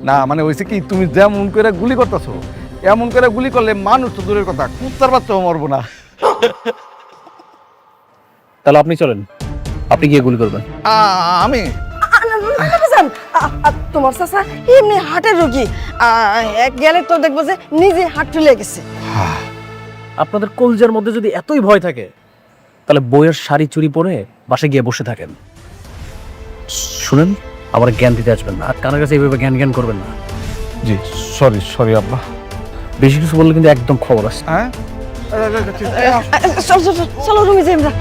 না মানে হয়েছে কি, তুমি যেমন করে গুলি করতেছো, এমন করে গুলি করলে মানুষ তো দূরের কথা, কুত্তার বাচ্চাও মরবো না। তাহলে আপনি চলেন, আপনি গিয়ে গুলি করবেন। আমি তোমার চাচা এমনি হার্টের রোগী, গেলে তো দেখবো যে নিজে হার্ট তুলে গেছে। আপনাদের কলজার মধ্যে যদি এতই ভয় থাকে, তাহলে বইয়ের শাড়ি চুরি পরে বাসে গিয়ে বসে থাকেন। শুনেন, আবার জ্ঞান দিতে আসবেন না, আর কানের কাছে এইভাবে জ্ঞান জ্ঞান করবেন না। জি সরি সরি আব্বা। বেশি কিছু বললে কিন্তু একদম খবর আছে। হ্যাঁ চল চল চলো রুমে যাই আমরা।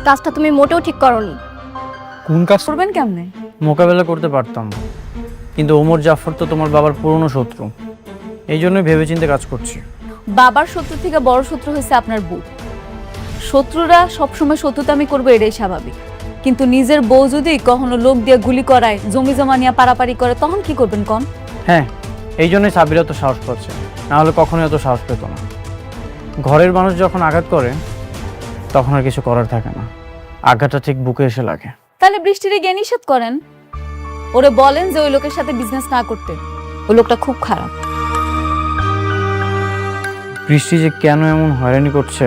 কাজটা তুমি মোটেও ঠিক করনি। কোন কাজ করবেন কেমনে? মোকাবেলা করতে পারতাম, কিন্তু ওমর জাফর তো তোমার বাবার পুরনো শত্রু, এই জন্যই ভেবেচিন্তে কাজ করছি। বাবার শত্রু থেকে বড় শত্রু হয়েছে আপনার বউ। শত্রুরা সবসময় শত্রুতামি করবে, এটাই স্বাভাবিক। কিন্তু নিজের বউ যদি কখনো লোক দিয়ে গুলি করায়, জমি জমা নিয়ে পারাপারি করে, তখন কি করবেন কন? হ্যাঁ, এই জন্যই সাবিরা তো সাহস পাচ্ছে, না হলে কখনোই এত সাহস পেত না। ঘরের মানুষ যখন আঘাত করে তখন আর কিছু করার থাকে না, আঘাতটা ঠিক বুকে এসে লাগে। তাহলে বৃষ্টিরে গিয়ে নিষেধ করেন, ওরে বলেন যে ওই লোকের সাথে বিজনেস না করতে, ওই লোকটা খুব খারাপ। বৃষ্টি যে কেন এমন হয়রানি করছে।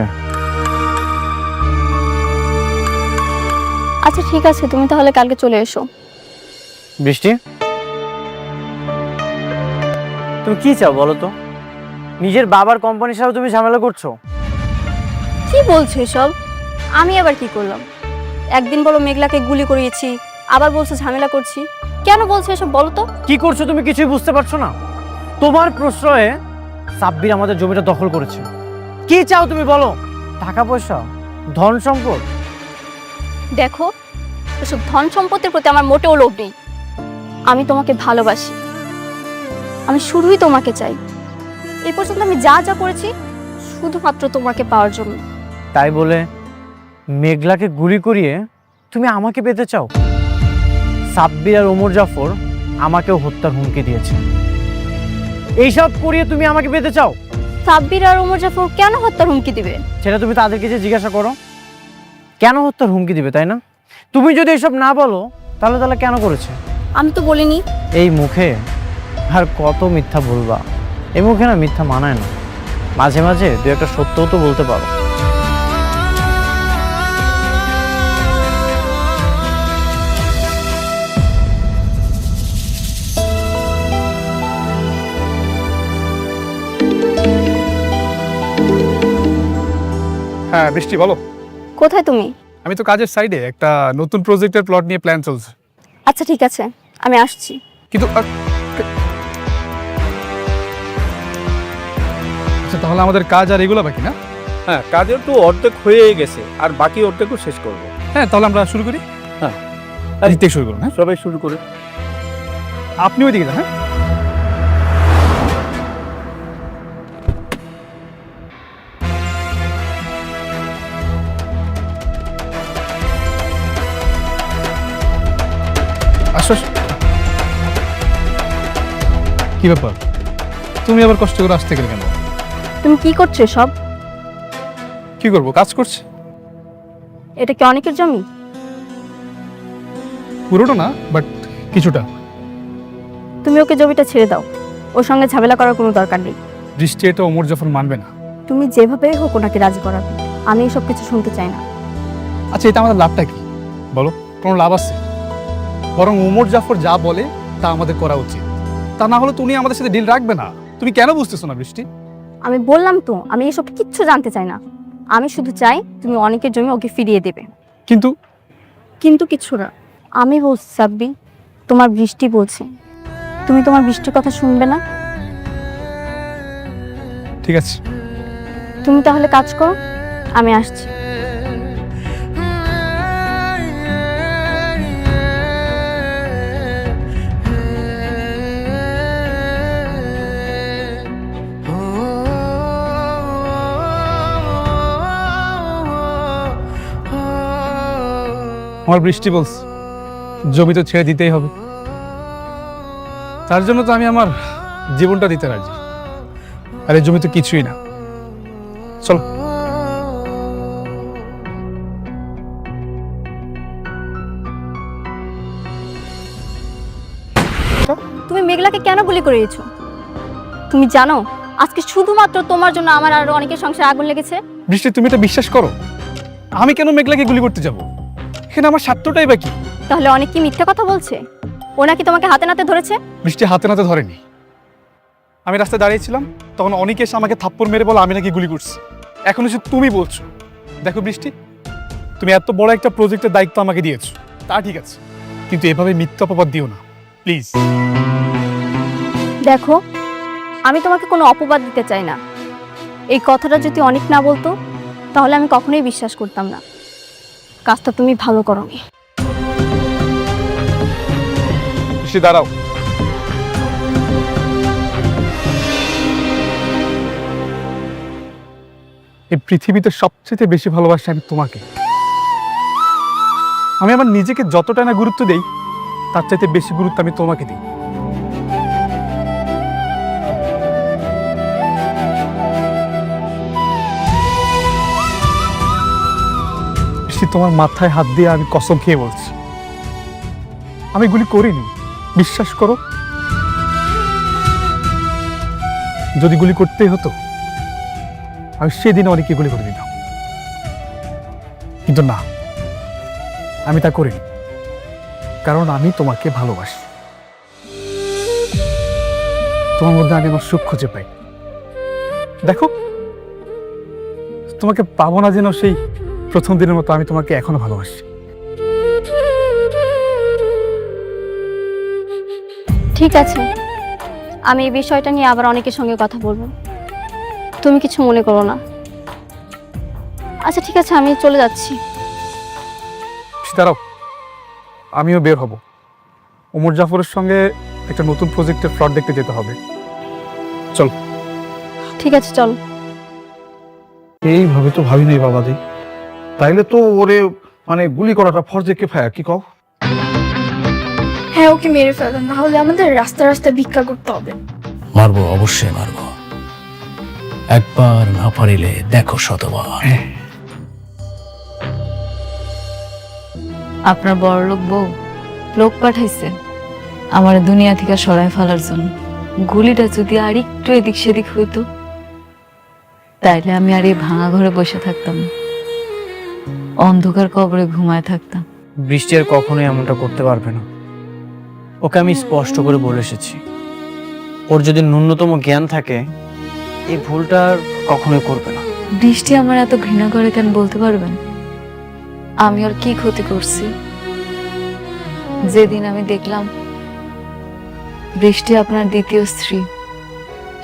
আচ্ছা ঠিক আছে, তুমি তাহলে কালকে চলে এসো। বৃষ্টি, তুমি কি চাও বলো তো? নিজের বাবার কোম্পানির সাথে তুমি ঝামেলা করছো। কি বলছো এসব? আমি আবার কি করলাম? একদিন বলো মেঘলাকে গুলি করিয়েছি, আবার বলছো ঝামেলা করছি। কেন বলছো এসব বলো তো? কি করছো তুমি কিছুই বুঝতে পারছো না? তোমার প্রশ্রয়ে সাব্বির আমাদের জমিটা দখল করেছে। কি চাও তুমি বলো? টাকা পয়সা, ধন সম্পদ? দেখো, এসব ধন সম্পত্তির প্রতি আমার মোটেও লোভ নেই। আমি তোমাকে ভালোবাসি, আমি শুধুই তোমাকে চাই। এই পর্যন্ত আমি যা যা করেছি শুধুমাত্র তোমাকে পাওয়ার জন্য। তাই বলে মেঘলাকে গুলি করিয়ে তুমি আমাকে পেতে চাও? সাব্বির আর ওমর জাফর আমাকেও হত্যার হুমকি দিয়েছে, এইসব করিয়ে তুমি আমাকে পেতে চাও? সাব্বির আর ওমর জাফর কেন হত্যার হুমকি দিবে? সেটা তুমি তাদেরকে যে জিজ্ঞাসা করো, কেন হত্যার হুমকি দিবে, তাই না? তুমি যদি এসব না বলো তাহলে তাহলে কেন করেছে? আমি তো বলিনি। এই মুখে আর কত মিথ্যা বলবা? এই মুখে না মিথ্যা মানায় না, মাঝে মাঝে দু একটা সত্যও তো বলতে পারো। হ্যাঁ বৃষ্টি, বলো। কোথায় তুমি? আমি তো কাজের সাইডে একটা নতুন প্রজেক্টের প্লট নিয়ে প্ল্যান চলছে। আচ্ছা ঠিক আছে, আমি আসছি। কিন্তু আচ্ছা, তাহলে আমাদের কাজ আর এগুলো বাকি না? হ্যাঁ, কাজের তো অর্ধেক হয়েই গেছে, আর বাকি অর্ধেকও শেষ করব। হ্যাঁ, তাহলে আমরা শুরু করি। হ্যাঁ, দিতে শুরু করুন। হ্যাঁ, সবাই শুরু করে। আপনি ওইদিকে যান। হ্যাঁ, আসো। কি ব্যাপার, তুমি আবার কষ্ট করে আসতে গেলে কেন? তুমি কি করছো সব? কি করবো, কাজ করছি। এটা কি অনেকের জমি? পুরোটা না, বাট কিছুটা। তুমি ওকে জমিটা ছেড়ে দাও, ওর সঙ্গে ঝামেলা করার কোনো দরকার নেই। বৃষ্টি এটা ওমর জাফর মানবে না। তুমি যেভাবেই হোক ওনাকে রাজি করাবে, আমি এসব কিছু শুনতে চাই না। আচ্ছা, এটা আমাদের লাভটা কি বলো? কোনো লাভ আছে? বরং ওমর জাফর যা বলে তা আমাদের করা উচিত। তা না হলে তুমি আমাদের সাথে ডিল রাখবে না। তুমি কেন বুঝতেছো না বৃষ্টি? আমি বললাম তো, আমি এসব কিচ্ছু জানতে চাই না। আমি শুধু চাই তুমি অনেকের জমি ওকে ফিরিয়ে দেবে। কিন্তু কিন্তু কিছু না। আমি বলছি সাব্বি, তোমার বৃষ্টি বলছে, তুমি তোমার বৃষ্টির কথা শুনবে না? ঠিক আছে, তুমি তাহলে কাজ করো, আমি আসছি। আমার বৃষ্টি বলছে জমি তো ছেড়ে দিতেই হবে। তার জন্য তো আমি আমার জীবনটা দিতে রাজি। আর এই জমি তো কিছুই না। চলো। তুমি মেঘলাকে কেন গুলি করিয়েছো? তুমি জানো আজকে শুধুমাত্র তোমার জন্য আমার আর অনেকের সংসারে আগুন লেগেছে। বৃষ্টি, তুমি এটা বিশ্বাস করো? আমি কেন মেঘলাকে গুলি করতে যাব? এখানে আমার স্বার্থটাই বা কি? তাহলে অনেক কি মিথ্যা কথা বলছে? ও নাকি তোমাকে হাতে নাতে ধরেছে? বৃষ্টি হাতে নাতে ধরেনি। আমি রাস্তায় দাঁড়িয়েছিলাম, তখন অনেকে এসে আমাকে থাপ্পড় মেরে বলে আমি নাকি গুলি করছি। এখন এসে তুমি বলছো। দেখো বৃষ্টি, তুমি এত বড় একটা প্রজেক্টের দায়িত্ব আমাকে দিয়েছো, তা ঠিক আছে, কিন্তু এভাবে মিথ্যা অপবাদ দিও না প্লিজ। দেখো, আমি তোমাকে কোনো অপবাদ দিতে চাই না। এই কথাটা যদি অনেক না বলতো তাহলে আমি কখনোই বিশ্বাস করতাম না। কাজটা তুমি ভালো করোনি। বৃষ্টি দাঁড়াও। এই পৃথিবীতে সবচেয়ে বেশি ভালোবাসি আমি তোমাকে। আমি আমার নিজেকে যতটা না গুরুত্ব দেই, তার চাইতে বেশি গুরুত্ব আমি তোমাকে দিই। তোমার মাথায় হাত দিয়ে আমি কসম খেয়ে বলছি, আমি গুলি করিনি। বিশ্বাস করো, যদি গুলি করতেই হতো আমি সেদিন অনেকে গুলি করে দিতাম, কিন্তু না, আমি তা করিনি, কারণ আমি তোমাকে ভালোবাসি। তোমার মধ্যে আমি আমার সুখ খুঁজে পাই। দেখো, তোমাকে পাবো না যেন সেই প্রথম দিনের মতো আমি তোমাকে এখনো ভালোবাসি। ঠিক আছে, আমি এই বিষয়টা নিয়ে আবার অনেকের সঙ্গে কথা বলবো, তুমি কিছু মনে করো না। আচ্ছা ঠিক আছে, আমি চলে যাচ্ছি। দাঁড়াও, আমিও বের হব। ওমর জাফরের সঙ্গে একটা নতুন প্রজেক্টের ফ্লট দেখতে যেতে হবে। চল। ঠিক আছে, চল। এইভাবে তো ভাবি নাই বাবাজি। তাইলে তো ওরে মানে গুলি করাটা ফরজে কিফায়া, কি কও? হ্যাঁ, ওকে মেরে ফেলেন, না হলে আমাদের রাস্তা রাস্তা ভিক্ষা করতে হবে। মারবো, অবশ্যই মারবো। একবার না পারিলে দেখো শতবার। আপনার বড়লোক বউ লোক পাঠাইছে আমার দুনিয়া থেকে সরায় ফেলার জন্য। গুলিটা যদি আর একটু এদিক সেদিক হইতো, তাইলে আমি আর এই ভাঙা ঘরে বসে থাকতাম না, অন্ধকার কবরে ঘুমায় থাকতাম। বৃষ্টি আর কখনোই এমনটা করতে পারবে না। ওকে আমি স্পষ্ট করে বলে এসেছি, ওর যদি ন্যূনতম জ্ঞান থাকে এই ভুলটা আর কখনোই করবে না। বৃষ্টি আমার এত ঘৃণা করে কেন বলতে পারবেন? আমি ওর কি ক্ষতি করছি? যেদিন আমি দেখলাম বৃষ্টি আপনার দ্বিতীয় স্ত্রী,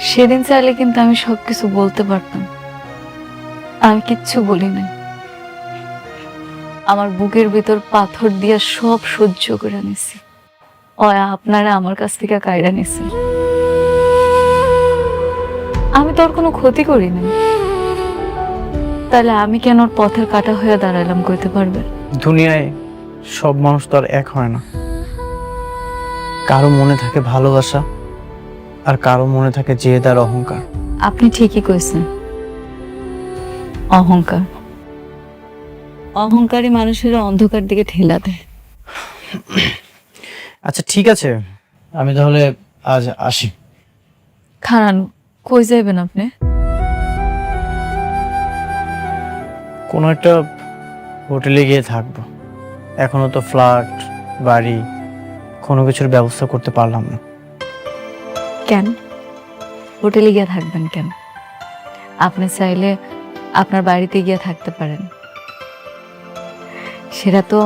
সেদিন চাইলে কিন্তু আমি সবকিছু বলতে পারতাম। আমি কিচ্ছু বলি নাই। আমার বুকের ভিতর পাথর দিয়া সব সহ্য করে নিছি। আপনারা আমার কাছ থেকে কায়রা নিছে। আমি তো ওর কোনো ক্ষতি করি নাই, তাহলে আমি কেন ওর পথের কাটা হয়ে দাঁড়ালাম কইতে পারবেন? দুনিয়ায় সব মানুষ তো আর এক হয় না। কারো মনে থাকে ভালোবাসা, আর কারো মনে থাকে জেদ আর অহংকার। আপনি ঠিকই কইছেন, অহংকার। অহংকারী মানুষের অন্ধকার দিকে ঠেলা দেয়। আচ্ছা ঠিক আছে, আমি তাহলে আজ আসি। খারান, কই যাইবেন আপনি? কোনো একটা হোটেলে গিয়ে থাকবো। এখনো তো ফ্ল্যাট, বাড়ি কোনো কিছুর ব্যবস্থা করতে পারলাম না। কেন হোটেলে গিয়ে থাকবেন কেন? আপনি চাইলে আপনার বাড়িতে গিয়ে থাকতে পারেন। সেটা তো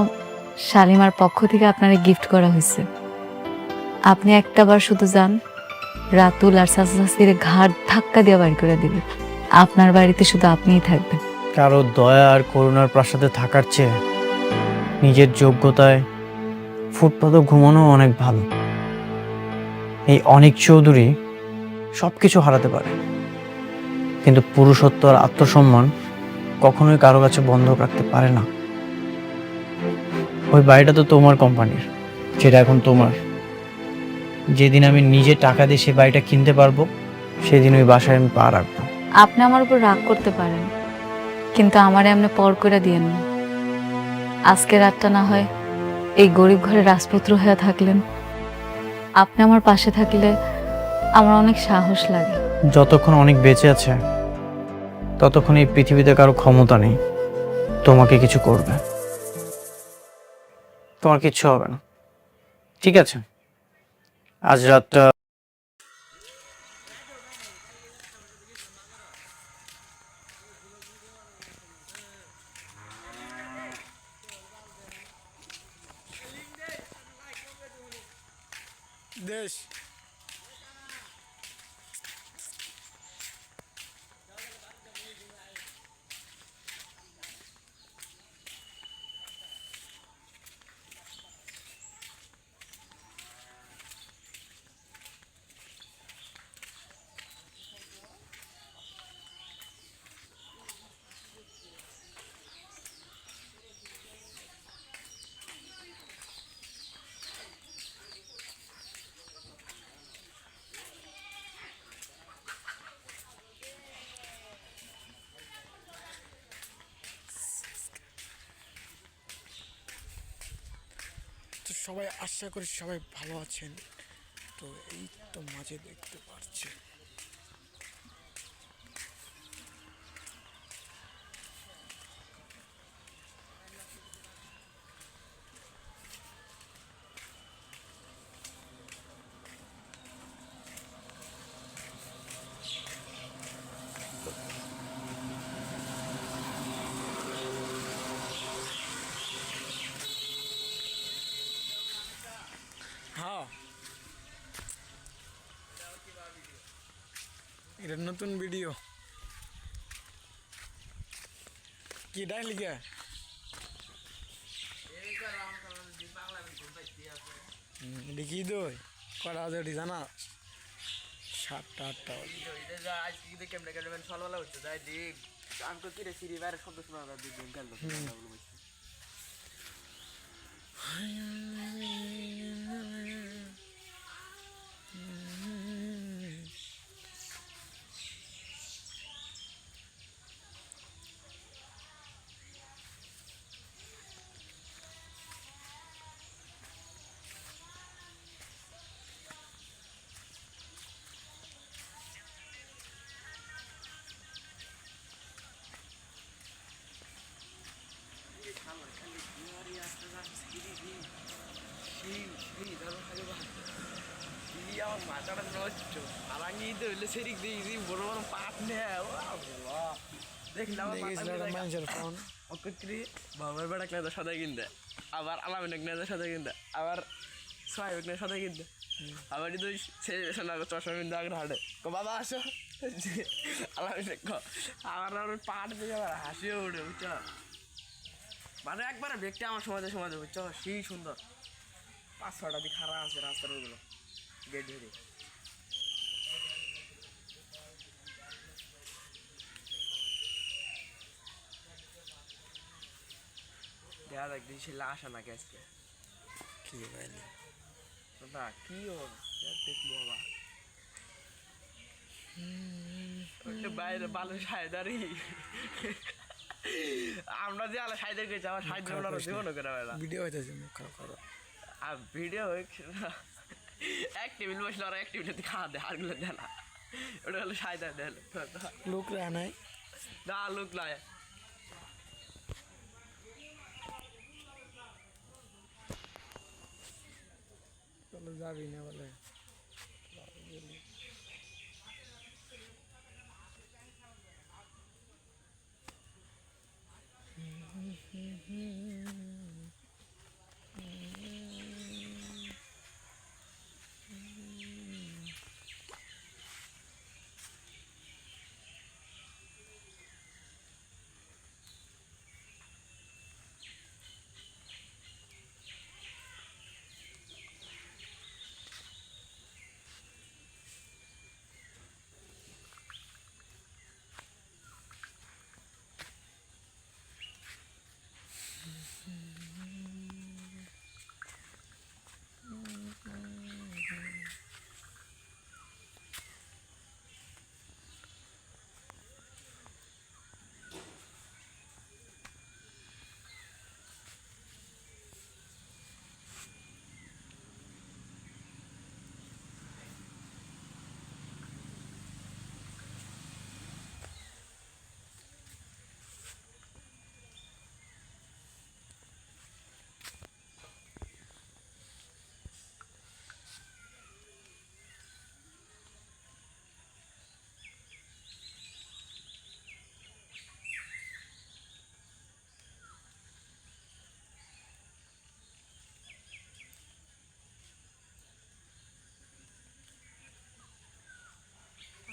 শালিমার পক্ষ থেকে আপনারে গিফট করা হয়েছে। আপনি একটাবার শুধু যান, রাতুল আর চাচা চাচির ঘাট ধাক্কা দিয়ে বাড়ি করে দিবে। আপনার বাড়িতে শুধু আপনিই থাকবেন। কারো দয়া আর করুণার প্রাসাদে থাকার চেয়ে নিজের যোগ্যতায় ফুটপাতে ঘুমানো অনেক ভালো। এই অনিক চৌধুরী সবকিছু হারাতে পারে, কিন্তু পুরুষত্ব আর আত্মসম্মান কখনোই কারো কাছে বন্ধক রাখতে পারে না। ওই বাড়িটা তো তোমার কোম্পানির, যেটা এখন তোমার। যেদিন আমি নিজে টাকা দিয়ে সেই বাড়িটা কিনতে পারবো, সেদিন ওই বাসায় আমি পা রাখবো। আপনি আমার উপর রাগ করতে পারেন, কিন্তু আমারে এমনি পর করে দিয়েন না। আজকে রাতটা না হয় এই গরিব ঘরে রাজপুত্র হয়ে থাকলেন। আপনি আমার পাশে থাকলে আমার অনেক সাহস লাগে। যতক্ষণ অনেক বেঁচে আছে, ততক্ষণ এই পৃথিবীতে কারো ক্ষমতা নেই তোমাকে কিছু করবে। তোমার কিচ্ছু হবে না, ঠিক আছে? আজ রাতটা দেশ তো সবাই আশা করি সবাই ভালো আছেন। তো এই তো মাঝে দেখতে পাচ্ছি হ্যাঁ এটা নতুন ভিডিও কি ডাইলি কে দেখি দই কটা হাজার জানা 7টা 8টা বাবার বেড়া ক্লাস সাদা কিনতে, আবার আলামিনের ক্লাস সাদা কিনতে, আবার সোহাইবের ক্লাস সাদা কিনতে, আবার দুই চশমা কিনতে আগে হাটে বাবা আসো আলামিনের আমার পাট দিয়ে আবার হাসিও উঠে বুঝছো। মানে একবারে দেখতে আমার সমাজে সমাজে বুঝছো, সেই সুন্দর 5-6টা দিক খারাপ আছে রাস্তার ওগুলো গেট ধরে। দেখা দেখ দিয়েছি লাশ আনা গ্যাসকে কি বাইনি না কি ও দেখবো বাবা বাইরে ভালো সাইদারি আমরা যে আলো সাইদার গেছি আমার সাইদার জীবন করে ভিডিও হইতেছে খারাপ আর ভিডিও এক টেবিল বসলে আর এক টেবিলে খাওয়া দেয় আরগুলো দেয় না, ওটা হলো সায়দা দেয় লোক রে নাই না লোক নয়। চলো যাবি না বলে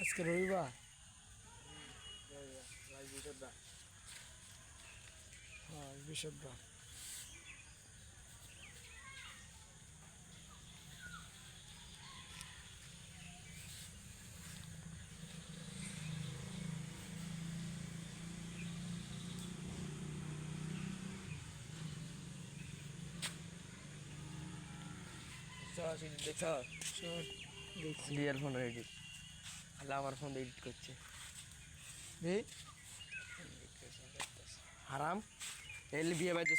আজকে রবিবার হ্যাঁ বৃহস্পতিবার দেখছ রিয়েল ফোন এডিট, তাহলে আমার ফোন এডিট করছে হারাম এলে বিয়ে বাড়িতে